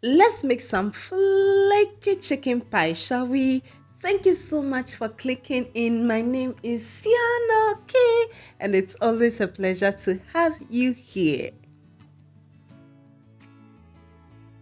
Let's make some flaky chicken pie, shall we? Thank you so much for clicking in. My name is Siana K, and it's always a pleasure to have you here.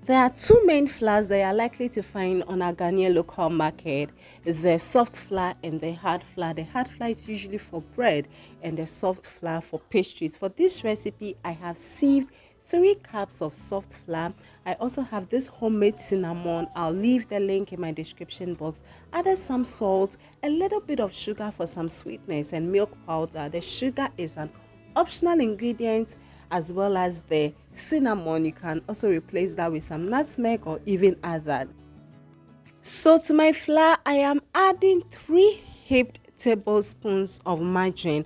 There are two main flours that you are likely to find on our Ghanaian local market: the soft flour and the hard flour. The hard flour is usually for bread, and the soft flour for pastries. For this recipe, I have sieved 3 cups of soft flour. I also have this homemade cinnamon. I'll leave the link in my description box. Added some salt, a little bit of sugar for some sweetness, and milk powder. The sugar is an optional ingredient, as well as the cinnamon. You can also replace that with some nutmeg or even add that. So to my flour, I am adding 3 heaped tablespoons of margarine.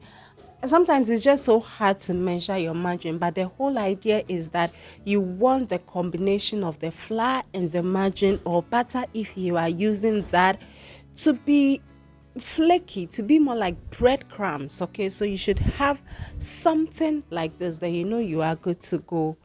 Sometimes it's just so hard to measure your margarine, but the whole idea is that you want the combination of the flour and the margarine or butter, if you are using that, to be flaky, to be more like breadcrumbs. Okay, so you should have something like this, that you know you are good to go.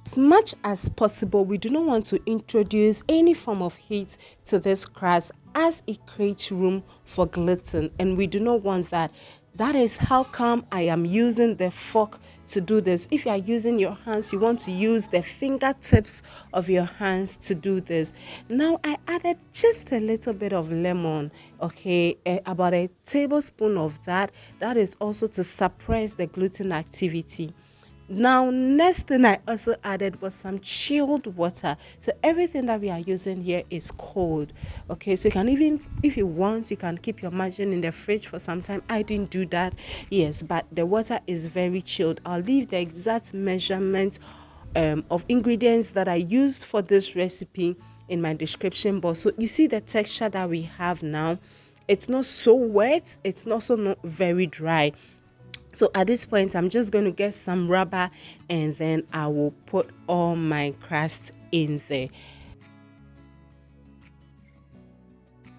As much as possible, we do not want to introduce any form of heat to this crust, as it creates room for gluten, and we do not want that. That is how come I am using the fork to do this. If you are using your hands, you want to use the fingertips of your hands to do this. Now I added just a little bit of lemon, okay, about a tablespoon of that. That is also to suppress the gluten activity. Now, next thing I also added was some chilled water. So everything that we are using here is cold. Okay, so you can, even if you want, you can keep your margarine in the fridge for some time. I didn't do that. Yes, but the water is very chilled. I'll leave the exact measurement of ingredients that I used for this recipe in my description box. So you see the texture that we have now. It's not so wet. It's also not very dry. So at this point, I'm just going to get some rubber, and then I will put all my crust in there.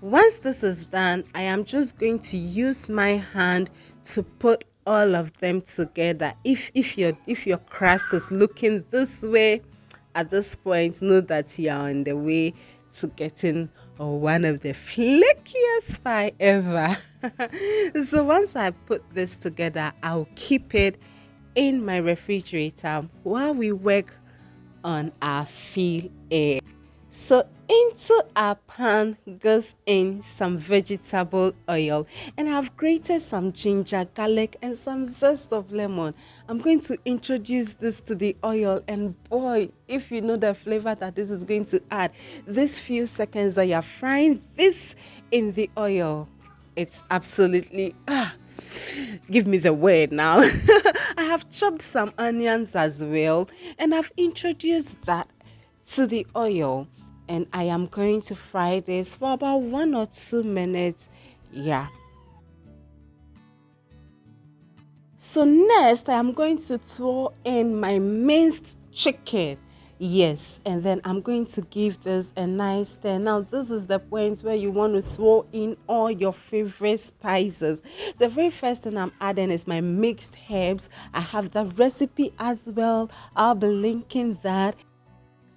Once this is done, I am just going to use my hand to put all of them together. If your crust is looking this way at this point, know that you are on the way to getting one of the flakiest pie ever. So once I put this together, I'll keep it in my refrigerator while we work on our fill air. So into our pan goes in some vegetable oil, and I've grated some ginger, garlic, and some zest of lemon. I'm going to introduce this to the oil, and boy, if you know the flavor that this is going to add, these few seconds that you're frying this in the oil, it's absolutely give me the word now. I have chopped some onions as well, and I've introduced that to the oil, and I am going to fry this for about 1 or 2 minutes. Yeah. So next, I am going to throw in my minced chicken. Yes, and then I'm going to give this a nice stir. Now, this is the point where you want to throw in all your favorite spices. The very first thing I'm adding is my mixed herbs. I have the recipe as well. I'll be linking that.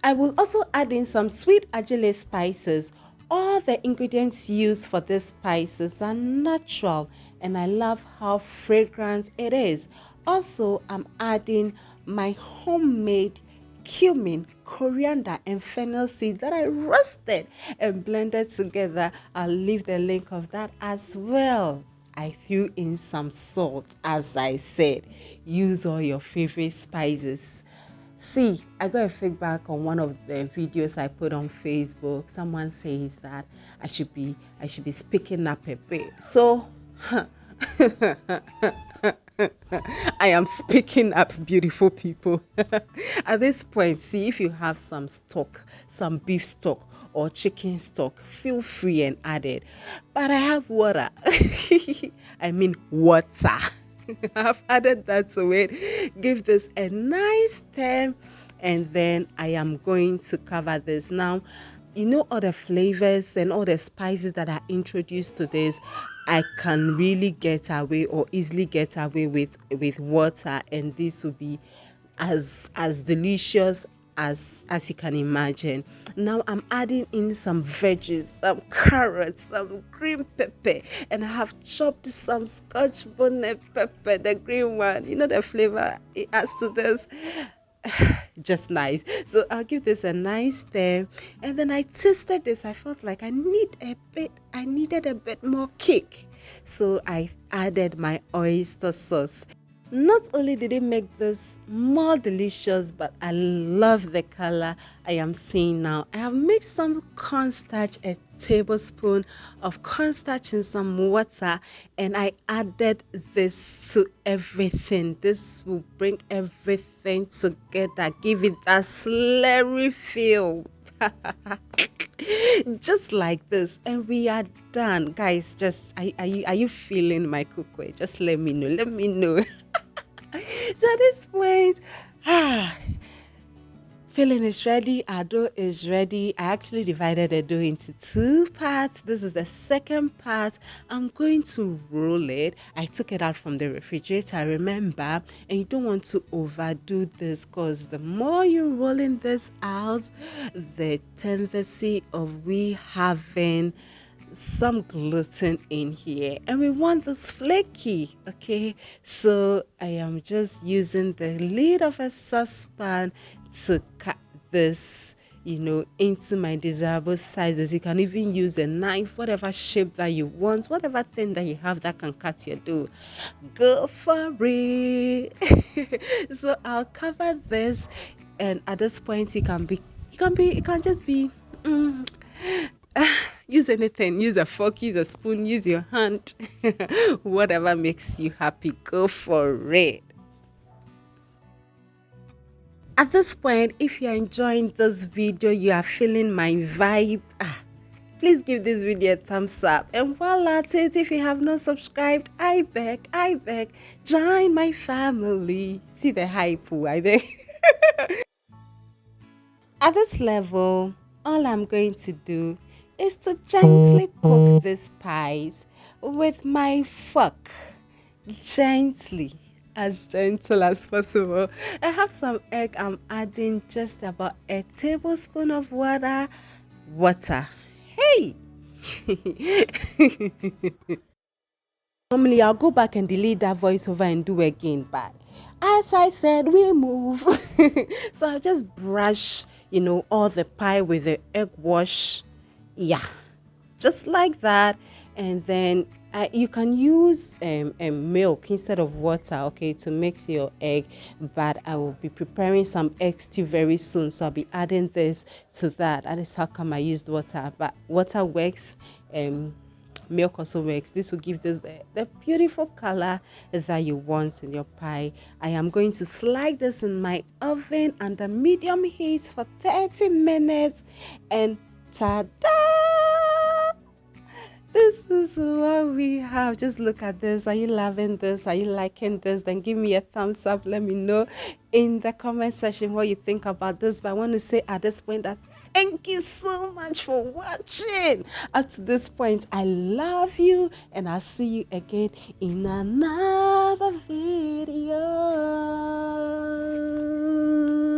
I will also add in some sweet Adjeley spices. All the ingredients used for these spices are natural, and I love how fragrant it is. Also, I'm adding my homemade cumin, coriander, and fennel seeds that I roasted and blended together. I'll leave the link of that as well. I threw in some salt, as I said. Use all your favorite spices. See, I got a feedback on one of the videos I put on Facebook. Someone says that I should be speaking up a bit. So I am speaking up, beautiful people. At this point, see, if you have some stock, some beef stock or chicken stock, feel free and add it. But I have water. I mean water. I've added that to it. Give this a nice stir, and then I am going to cover this. Now, you know, all the flavors and all the spices that are introduced to this, I can really get away, or easily get away with water, and this will be as delicious as you can imagine. Now I'm adding in some veggies, some carrots, some green pepper, and I have chopped some scotch bonnet pepper, the green one. You know the flavor it adds to this. Just nice. So I'll give this a nice stir, and then I tasted this. I felt like I needed a bit more kick. So I added my oyster sauce. Not only did it make this more delicious, but I love the color I am seeing now. I have mixed some cornstarch, a tablespoon of cornstarch in some water, and I added this to everything. This will bring everything together, give it that slurry feel. Just like this, and we are done, guys. Just are you feeling my cookware? Just let me know. Let me know. So at this point, ah, filling is ready, our dough is ready. I actually divided the dough into two parts. This is the second part. I'm going to roll it. I took it out from the refrigerator, remember, and you don't want to overdo this because the more you're rolling this out, the tendency of we having some gluten in here, and we want this flaky. Okay, so I am just using the lid of a saucepan to cut this, into my desirable sizes. You can even use a knife, whatever shape that you want, whatever thing that you have that can cut your dough, go for it. So I'll cover this, and at this point it can just be mm, use anything, use a fork, use a spoon, use your hand. Whatever makes you happy, go for it. At this point, if you're enjoying this video, you are feeling my vibe, please give this video a thumbs up. And while at it, if you have not subscribed, I beg, join my family. See the hype, I beg. At this level, all I'm going to do is to gently poke these pies with my fork. Gently, as gentle as possible. I have some egg. I'm adding just about a tablespoon of water. Water. Hey! Normally, I'll go back and delete that voiceover and do again, but as I said, we move. So I'll just brush, all the pie with the egg wash. Yeah, just like that. And then you can use milk instead of water, okay, to mix your egg. But I will be preparing some egg stew very soon, so I'll be adding this to that. That is how come I used water, but water works. Milk also works. This will give this the beautiful color that you want in your pie. I am going to slide this in my oven under medium heat for 30 minutes, and ta-da! This is what we have. Just look at this. Are you loving this? Are you liking this? Then give me a thumbs up. Let me know in the comment section what you think about this. But I want to say at this point that thank you so much for watching. Up to this point, I love you, and I'll see you again in another video.